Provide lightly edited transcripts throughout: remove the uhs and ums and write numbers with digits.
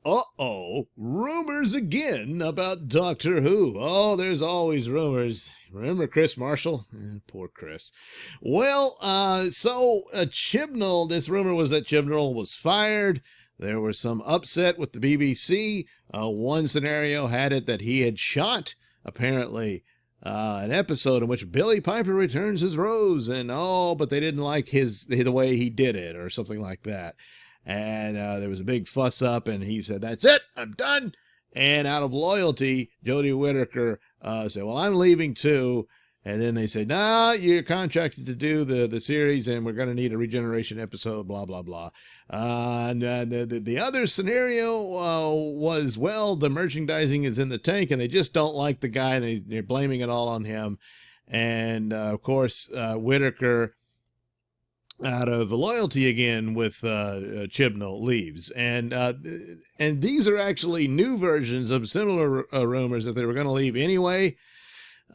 Uh-oh, rumors again about Doctor Who. Oh, there's always rumors. Remember Chris Marshall? Poor Chris. Well, Chibnall, this rumor was that Chibnall was fired. There was some upset with the BBC. One scenario had it that he had shot, apparently, an episode in which Billy Piper returns his rose, and but they didn't like the way he did it, or something like that. And there was a big fuss up, and he said, "That's it, I'm done." And out of loyalty, Jodie Whittaker said, "Well, I'm leaving too." And then they said, "No, you're contracted to do the series, and we're going to need a regeneration episode, blah, blah, blah." The other scenario was, well, the merchandising is in the tank, and they just don't like the guy, and they're blaming it all on him. And, of course, Whittaker, out of loyalty again with Chibnall, leaves. And these are actually new versions of similar rumors that they were going to leave anyway.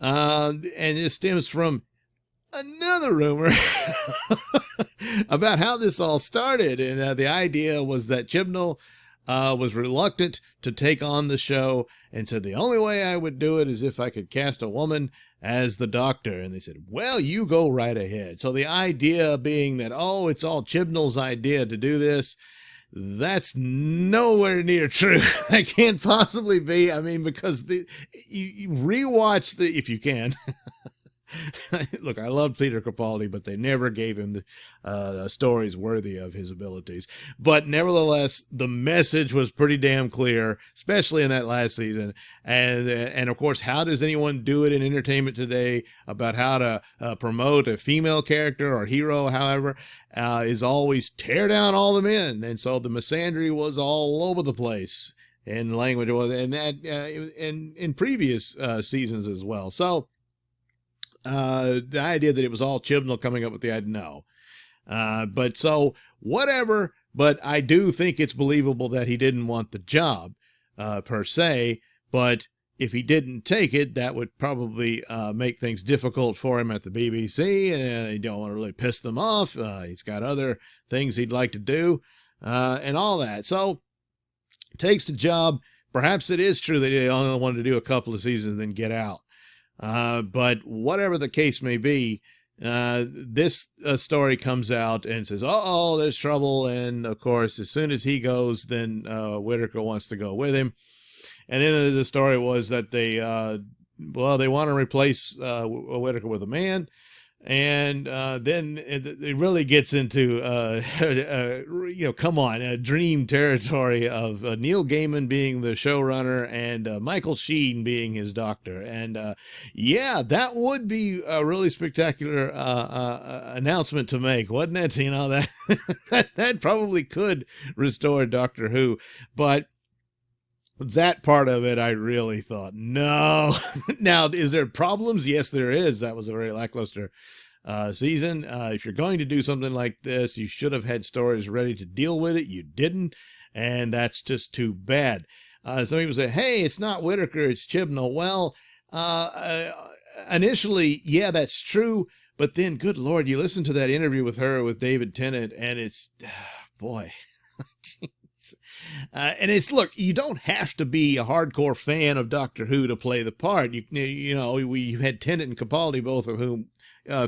And it stems from another rumor about how this all started. And the idea was that Chibnall was reluctant to take on the show and said, the only way I would do it is if I could cast a woman as the Doctor. And they said, well, you go right ahead. So the idea being that, it's all Chibnall's idea to do this. That's nowhere near true. That can't possibly be. I mean, because you rewatch if you can. Look, I love Peter Capaldi, but they never gave him the stories worthy of his abilities. But nevertheless, the message was pretty damn clear, especially in that last season. And of course, how does anyone do it in entertainment today about how to promote a female character or hero, however, is always tear down all the men. And so the misandry was all over the place in language, and that in previous seasons as well. So, the idea that it was all Chibnall coming up with the idea, no. But so, whatever, but I do think it's believable that he didn't want the job, per se, but if he didn't take it, that would probably make things difficult for him at the BBC, and you don't want to really piss them off. He's got other things he'd like to do, and all that. So, takes the job. Perhaps it is true that he only wanted to do a couple of seasons and then get out. But whatever the case may be, this story comes out and says, there's trouble. And of course, as soon as he goes, then Whittaker wants to go with him. And then the story was that they want to replace Whittaker with a man. And then it really gets into, dream territory of Neil Gaiman being the showrunner and Michael Sheen being his doctor. And that would be a really spectacular announcement to make, wouldn't it? You know, that probably could restore Doctor Who. But that part of it, I really thought, no. Now, is there problems? Yes, there is. That was a very lackluster season. If you're going to do something like this, you should have had stories ready to deal with it. You didn't, and that's just too bad. Some people say, hey, it's not Whittaker, it's Chibnall. Well, initially, yeah, that's true. But then, good Lord, you listen to that interview with her with David Tennant, and it's, boy. And it's, look, you don't have to be a hardcore fan of Doctor Who to play the part. We had Tennant and Capaldi, both of whom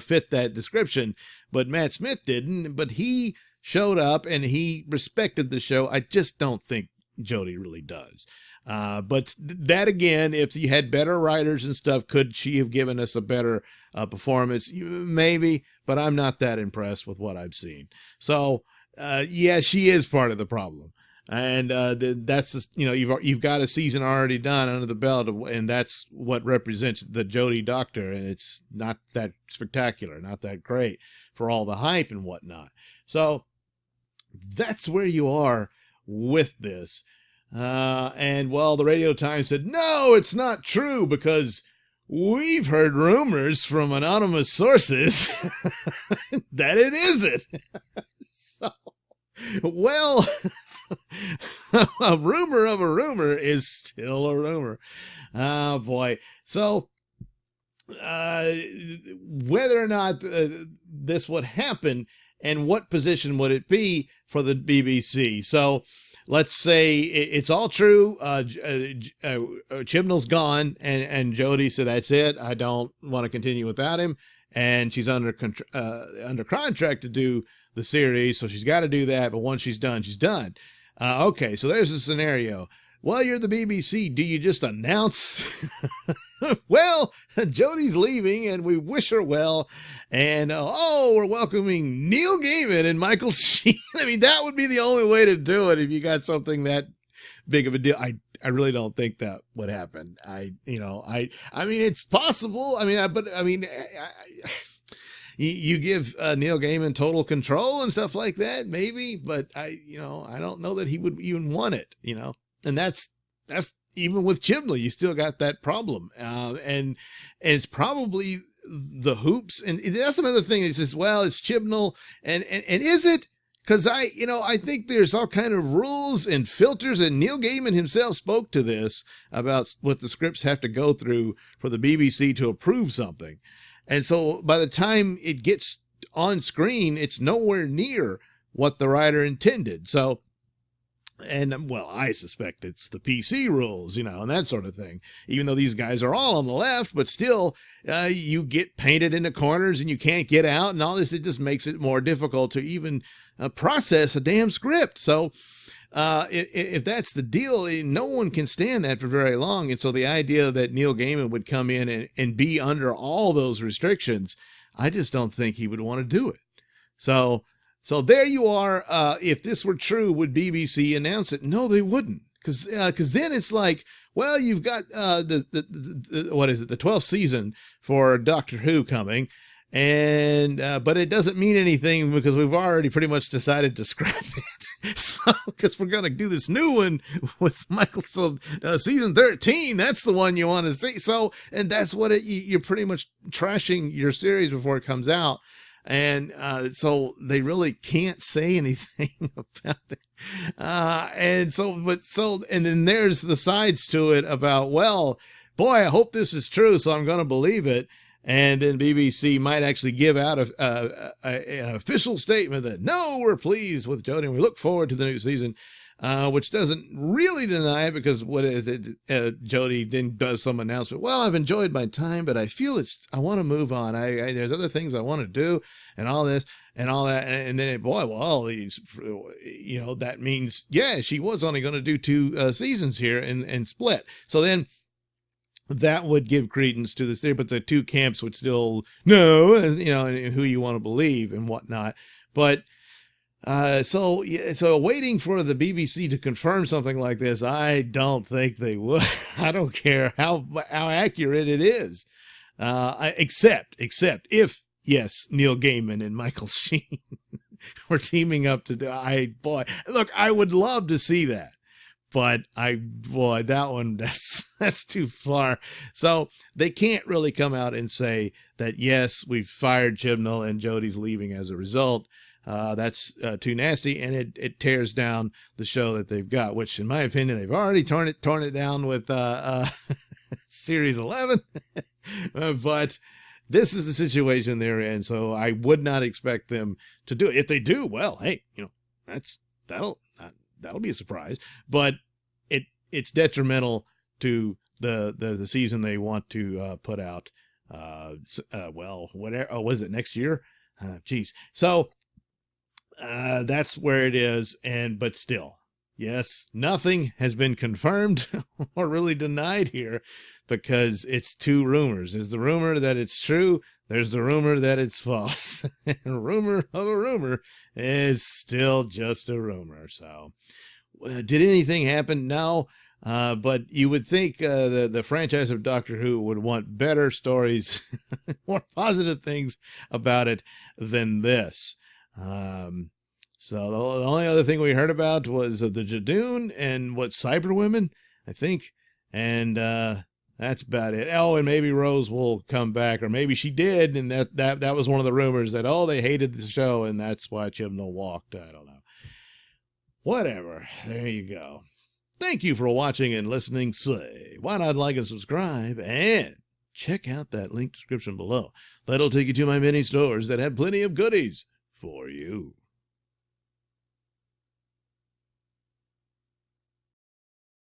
fit that description, but Matt Smith didn't. But he showed up and he respected the show. I just don't think Jodie really does. But that again, if you had better writers and stuff, could she have given us a better performance? Maybe, but I'm not that impressed with what I've seen. So, she is part of the problem. And that's just, you've got a season already done under the belt, and that's what represents the Jodie Doctor, and it's not that spectacular, not that great for all the hype and whatnot. So that's where you are with this. And the Radio Times said, no, it's not true, because we've heard rumors from anonymous sources that it isn't. So, well, a rumor of a rumor is still a rumor. Oh, boy. So, whether or not this would happen and what position would it be for the BBC? So, let's say it's all true. Chibnall's gone, and Jodie said, "That's it. I don't want to continue without him." And she's under contract to do the series, so she's got to do that. But once she's done, she's done. Okay, so there's a scenario. Well, you're the BBC. Do you just announce, well, Jodie's leaving and we wish her well. And, we're welcoming Neil Gaiman and Michael Sheen. I mean, that would be the only way to do it if you got something that big of a deal. I really don't think that would happen. I mean, it's possible. I mean, you give Neil Gaiman total control and stuff like that, maybe, but I don't know that he would even want it, and that's even with Chibnall, you still got that problem. And it's probably the hoops. And that's another thing. It says, well, it's Chibnall. And is it? Cause I think there's all kind of rules and filters, and Neil Gaiman himself spoke to this about what the scripts have to go through for the BBC to approve something. And so by the time it gets on screen, it's nowhere near what the writer intended. So, and well, I suspect it's the PC rules, and that sort of thing, even though these guys are all on the left, but still, you get painted into corners and you can't get out and all this. It just makes it more difficult to even process a damn script. So, if that's the deal, no one can stand that for very long. And so the idea that Neil Gaiman would come in and be under all those restrictions, I just don't think he would want to do it. So there you are. If this were true, would BBC announce it? No, they wouldn't. Cause then it's like, well, you've got, what is it? The 12th season for Doctor Who coming. And, but it doesn't mean anything because we've already pretty much decided to scrap it. So, cause we're going to do this new one with Michael. So, season 13, that's the one you want to see. So, and that's what you're pretty much trashing your series before it comes out. And, so they really can't say anything about it. And then there's the sides to it about, well, boy, I hope this is true. So I'm going to believe it. And then BBC might actually give out an official statement that, no, we're pleased with Jodie and we look forward to the new season, which doesn't really deny it because what is it? Jodie then does some announcement. Well, I've enjoyed my time, but I feel I want to move on. There's other things I want to do and all this and all that. And then, that means, yeah, she was only going to do 2 seasons here and split. So then, that would give credence to this theory, but the two camps would still know, and who you want to believe and whatnot. But so waiting for the BBC to confirm something like this, I don't think they would. I don't care how accurate it is, except if yes, Neil Gaiman and Michael Sheen were teaming up to do. I would love to see that. But that one, that's too far. So they can't really come out and say that, yes, we've fired Chibnall and Jodie's leaving as a result. That's too nasty. And it tears down the show that they've got, which in my opinion, they've already torn it down with series 11. But this is the situation they're in. So I would not expect them to do it. If they do, well, hey, that'll be a surprise, but it's detrimental to the season they want to put out. Whatever. Oh, was it next year? Geez. So that's where it is. But still, yes, nothing has been confirmed or really denied here because it's 2 rumors. There's the rumor that it's true. There's the rumor that it's false. And a rumor of a rumor is still just a rumor. So, did anything happen? No. But you would think the franchise of Doctor Who would want better stories, more positive things about it than this. So the only other thing we heard about was the Jadoon and Cyber Women, I think. And that's about it. Oh, and maybe Rose will come back, or maybe she did, and that was one of the rumors that, they hated the show, and that's why Chibnall walked. I don't know. Whatever. There you go. Thank you for watching and listening. Say, why not like and subscribe, and check out that link description below. That'll take you to my many stores that have plenty of goodies for you.